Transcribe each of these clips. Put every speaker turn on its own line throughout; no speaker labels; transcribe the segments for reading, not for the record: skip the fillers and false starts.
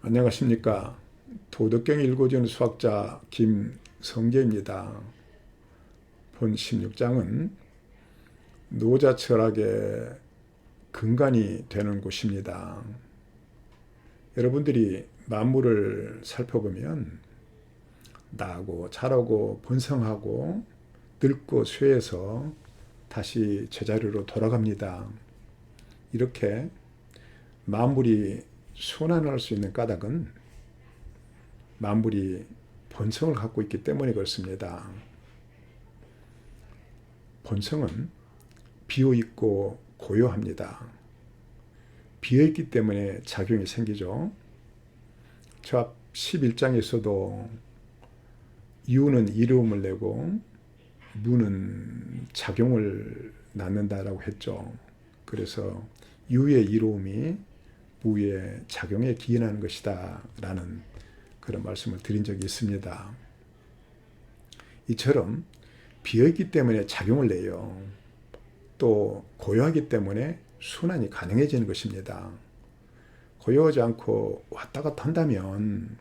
안녕하십니까. 도덕경 읽어주는 수학자 김성재입니다. 본 16장은 노자 철학의 근간이 되는 곳입니다. 여러분들이 만물을 살펴보면 나고 자라고 번성하고 늙고 쇠해서 다시 제자리로 돌아갑니다. 이렇게 만물이 순환할 수 있는 까닭은 만물이 본성을 갖고 있기 때문에 그렇습니다. 본성은 비어있고 고요합니다. 비어있기 때문에 작용이 생기죠. 저 앞 11장에서도 유는 이로움을 내고 무는 작용을 낳는다라고 했죠. 그래서 유의 이로움이 무의 작용에 기인하는 것이다 라는 그런 말씀을 드린 적이 있습니다. 이처럼 비어있기 때문에 작용을 내요. 또 고요하기 때문에 순환이 가능해지는 것입니다. 고요하지 않고 왔다 갔다 한다면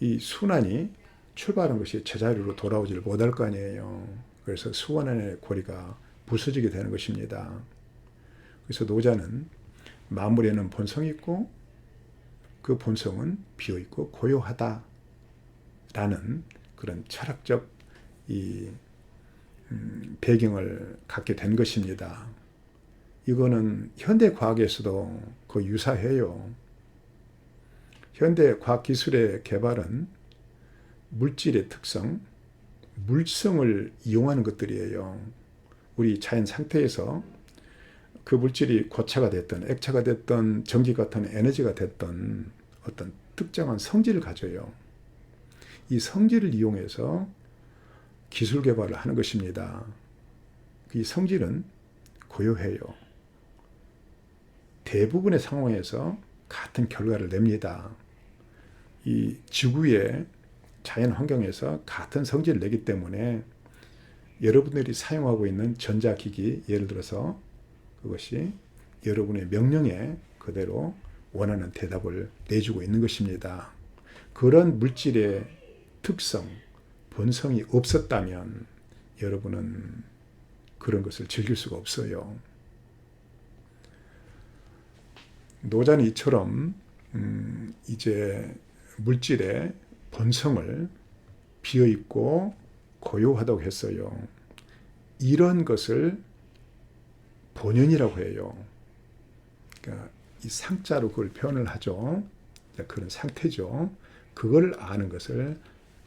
이 순환이 출발한 것이 제자리로 돌아오지를 못할 거 아니에요. 그래서 수원의 고리가 부서지게 되는 것입니다. 그래서 노자는 만물에는 본성이 있고 그 본성은 비어있고 고요하다라는 그런 철학적 배경을 갖게 된 것입니다. 이거는 현대 과학에서도 거의 유사해요. 현대 과학 기술의 개발은 물질의 특성, 물성을 이용하는 것들이에요. 우리 자연 상태에서 그 물질이 고차가 됐든 액차가 됐든 전기 같은 에너지가 됐든 어떤 특정한 성질을 가져요. 이 성질을 이용해서 기술 개발을 하는 것입니다. 이 성질은 고요해요. 대부분의 상황에서 같은 결과를 냅니다. 이 지구의 자연 환경에서 같은 성질을 내기 때문에 여러분들이 사용하고 있는 전자기기, 예를 들어서 그것이 여러분의 명령에 그대로 원하는 대답을 내주고 있는 것입니다. 그런 물질의 특성, 본성이 없었다면 여러분은 그런 것을 즐길 수가 없어요. 노자는 이처럼 이제 물질의 본성을 비어있고 고요하다고 했어요. 이런 것을 본연이라고 해요. 그러니까 이 상자로 그걸 표현을 하죠. 그런 상태죠. 그걸 아는 것을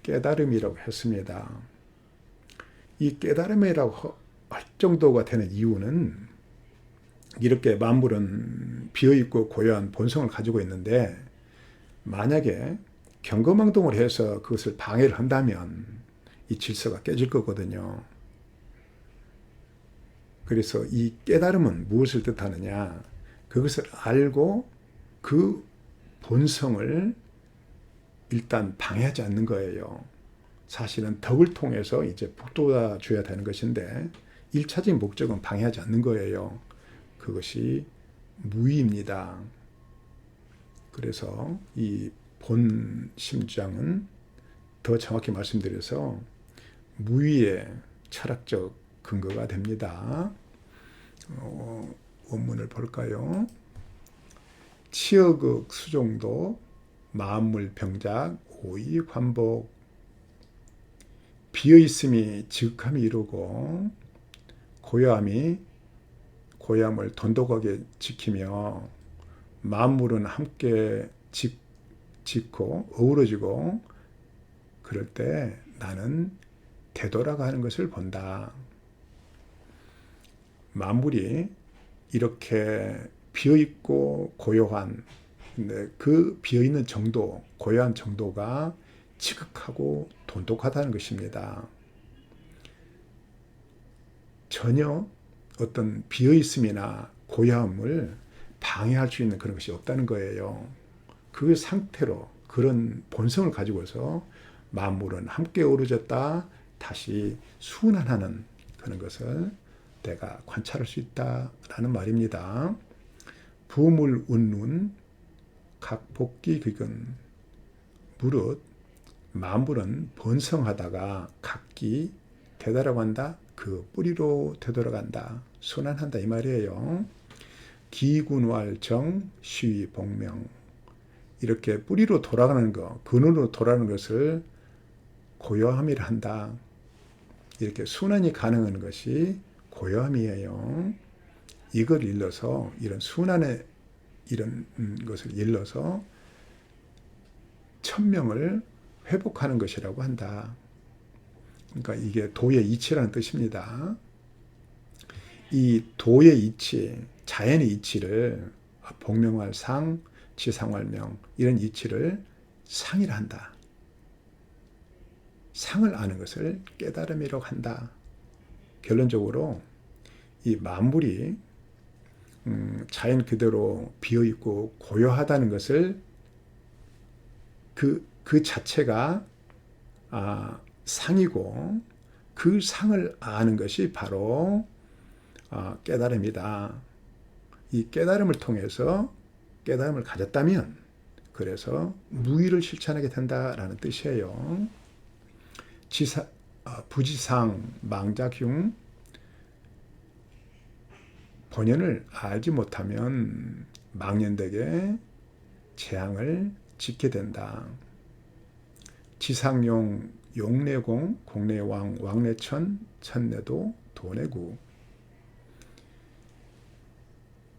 깨달음이라고 했습니다. 이 깨달음이라고 할 정도가 되는 이유는 이렇게 만물은 비어있고 고요한 본성을 가지고 있는데 만약에 경거망동을 해서 그것을 방해를 한다면 이 질서가 깨질 거거든요. 그래서 이 깨달음은 무엇을 뜻하느냐? 그것을 알고 그 본성을 일단 방해하지 않는 거예요. 사실은 덕을 통해서 이제 북돋아 줘야 되는 것인데 1차적인 목적은 방해하지 않는 거예요. 그것이 무의입니다. 그래서 이 본 심장은 더 정확히 말씀드려서 무의의 철학적 근거가 됩니다. 원문을 볼까요? 치어극 수종도 만물 병작 오이 관복 비어있음이 지극함이 이루고 고요함을 돈독하게 지키며 만물은 함께 짓고 어우러지고 그럴 때 나는 되돌아가는 것을 본다. 만물이 이렇게 비어있고 고요한 그 비어있는 정도, 고요한 정도가 지극하고 돈독하다는 것입니다. 전혀 어떤 비어있음이나 고요함을 방해할 수 있는 그런 것이 없다는 거예요. 그 상태로 그런 본성을 가지고서 만물은 함께 어우러졌다 다시 순환하는 그런 것을 내가 관찰할 수 있다라는 말입니다. 부물 운눈 각 복기 극은 무릇 만물은 번성하다가 각기 되돌아간다. 그 뿌리로 되돌아간다. 순환한다 이 말이에요. 기군활정 시위복명 이렇게 뿌리로 돌아가는 것, 근원으로 돌아가는 것을 고요함이라 한다. 이렇게 순환이 가능한 것이 고요함이에요. 이걸 일러서 이런 순환의 이런 것을 일러서 천명을 회복하는 것이라고 한다. 그러니까 이게 도의 이치라는 뜻입니다. 이 도의 이치, 자연의 이치를 복명할 상, 지상활명 이런 이치를 상이라 한다. 상을 아는 것을 깨달음이라고 한다. 결론적으로 이 만물이 자연 그대로 비어있고 고요하다는 것을 그 자체가 상이고 그 상을 아는 것이 바로 깨달음이다. 이 깨달음을 통해서 깨달음을 가졌다면 그래서 무의를 실천하게 된다라는 뜻이에요. 부지상 망작흉 본연을 알지 못하면 망연되게 재앙을 짓게 된다. 지상용 용내공 공내왕 왕내천 천내도 도내구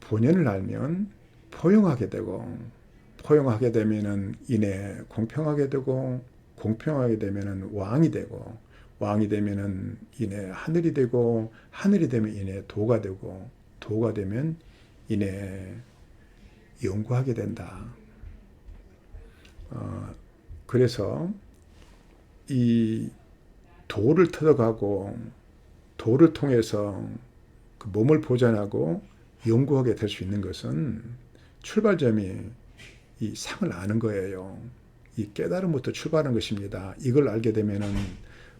본연을 알면 포용하게 되고 포용하게 되면은 이내 공평하게 되고 공평하게 되면은 왕이 되고 왕이 되면은 이내 하늘이 되고 하늘이 되면 이내 도가 되고 도가 되면 이내 영구하게 된다. 그래서 이 도를 터득하고 도를 통해서 그 몸을 보존하고 영구하게 될 수 있는 것은 출발점이 이 상을 아는 거예요. 이 깨달음부터 출발하는 것입니다. 이걸 알게 되면은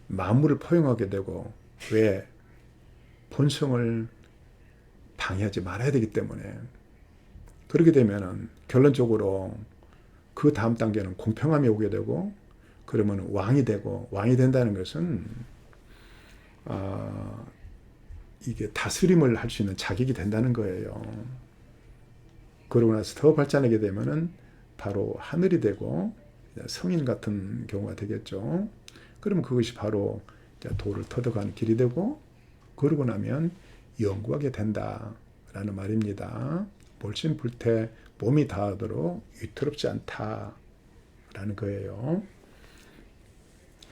만물을 포용하게 되고 왜 본성을 방해하지 말아야 되기 때문에 그렇게 되면은 결론적으로 그 다음 단계는 공평함이 오게 되고 그러면 왕이 되고 왕이 된다는 것은 이게 다스림을 할 수 있는 자격이 된다는 거예요. 그러고 나서 더 발전하게 되면은 바로 하늘이 되고 성인 같은 경우가 되겠죠. 그러면 그것이 바로 도를 터득하는 길이 되고 그러고 나면 영구하게 된다라는 말입니다. 몰신불태 몸이 닿아도록 위태롭지 않다라는 거예요.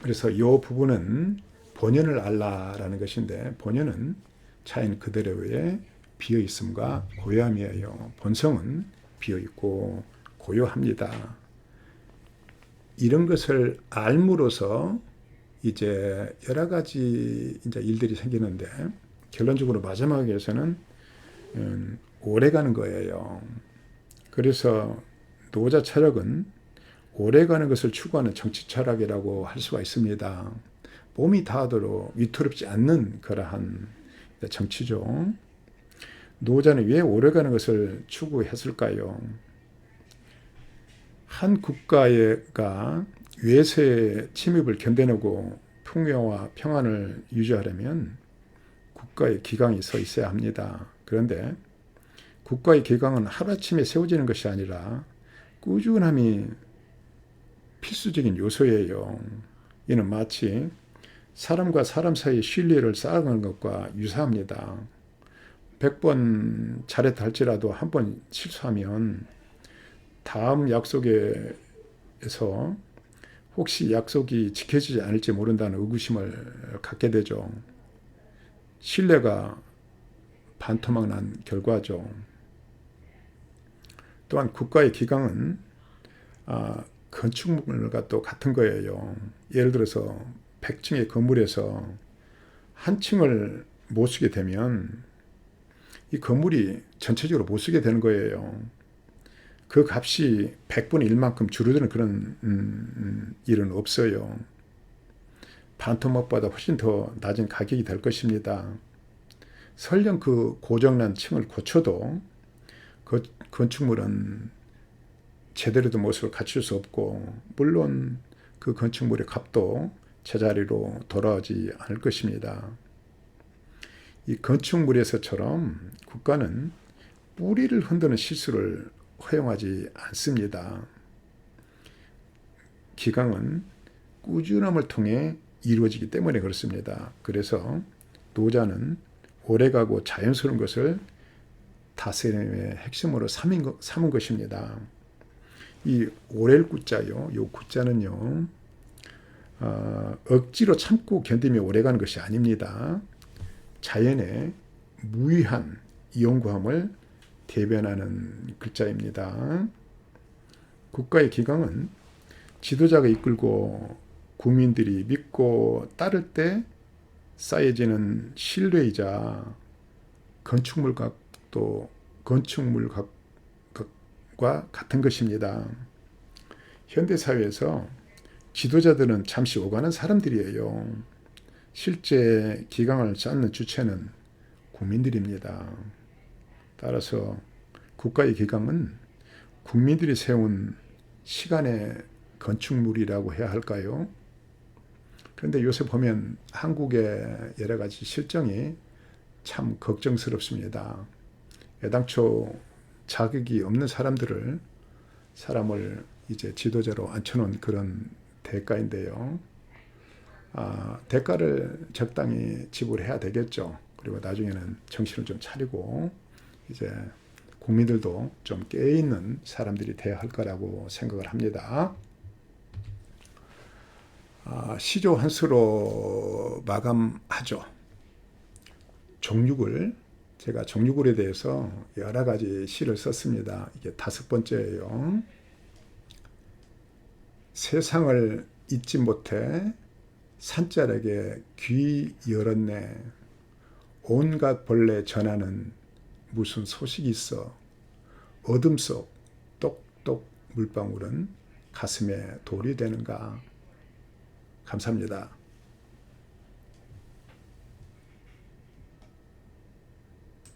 그래서 이 부분은 본연을 알라라는 것인데 본연은 자연 그대로의 비어있음과 고요함이에요. 본성은 비어있고 고요합니다. 이런 것을 알므로서 이제 여러 가지 이제 일들이 생기는데 결론적으로 마지막에서는 오래가는 거예요. 그래서 노자 철학은 오래가는 것을 추구하는 정치 철학이라고 할 수가 있습니다. 몸이 닿아도록 위태롭지 않는 그러한 정치죠. 노자는 왜 오래가는 것을 추구했을까요? 한 국가가 외세의 침입을 견뎌내고 풍요와 평안을 유지하려면 국가의 기강이 서 있어야 합니다. 그런데 국가의 기강은 하루아침에 세워지는 것이 아니라 꾸준함이 필수적인 요소예요. 이는 마치 사람과 사람 사이의 신뢰를 쌓아가는 것과 유사합니다. 100번 잘했다 할지라도 한 번 실수하면 다음 약속에서 혹시 약속이 지켜지지 않을지 모른다는 의구심을 갖게 되죠. 신뢰가 반토막 난 결과죠. 또한 국가의 기강은 건축물과 또 같은 거예요. 예를 들어서 100층의 건물에서 한 층을 못 쓰게 되면 이 건물이 전체적으로 못 쓰게 되는 거예요. 그 값이 100분의 1만큼 줄어드는 그런 일은 없어요. 반토막보다 훨씬 더 낮은 가격이 될 것입니다. 설령 그 고장난 층을 고쳐도 그 건축물은 제대로 된 모습을 갖출 수 없고 물론 그 건축물의 값도 제자리로 돌아오지 않을 것입니다. 이 건축물에서처럼 국가는 뿌리를 흔드는 실수를 허용하지 않습니다. 기강은 꾸준함을 통해 이루어지기 때문에 그렇습니다. 그래서 노자는 오래가고 자연스러운 것을 다스림의 핵심으로 삼은 것입니다. 이 오렐 구자요, 요 구자는요, 억지로 참고 견디며 오래가는 것이 아닙니다. 자연의 무의한 영구함을 대변하는 글자입니다. 국가의 기강은 지도자가 이끌고 국민들이 믿고 따를 때 쌓여지는 신뢰이자 건축물과 같은 것입니다. 현대사회에서 지도자들은 잠시 오가는 사람들이에요. 실제 기강을 쌓는 주체는 국민들입니다. 따라서 국가의 기강은 국민들이 세운 시간의 건축물이라고 해야 할까요? 그런데 요새 보면 한국의 여러 가지 실정이 참 걱정스럽습니다. 애당초 자격이 없는 사람을 이제 지도자로 앉혀놓은 그런 대가인데요. 대가를 적당히 지불해야 되겠죠. 그리고 나중에는 정신을 좀 차리고 이제 국민들도 좀 깨어있는 사람들이 되어야 할 거라고 생각을 합니다. 시조 한 수로 마감하죠. 제가 정육을에 대해서 여러 가지 시를 썼습니다. 이게 5번째예요. 세상을 잊지 못해 산자락에 귀 열었네. 온갖 벌레 전하는 무슨 소식이 있어. 어둠 속 똑똑 물방울은 가슴에 돌이 되는가. 감사합니다.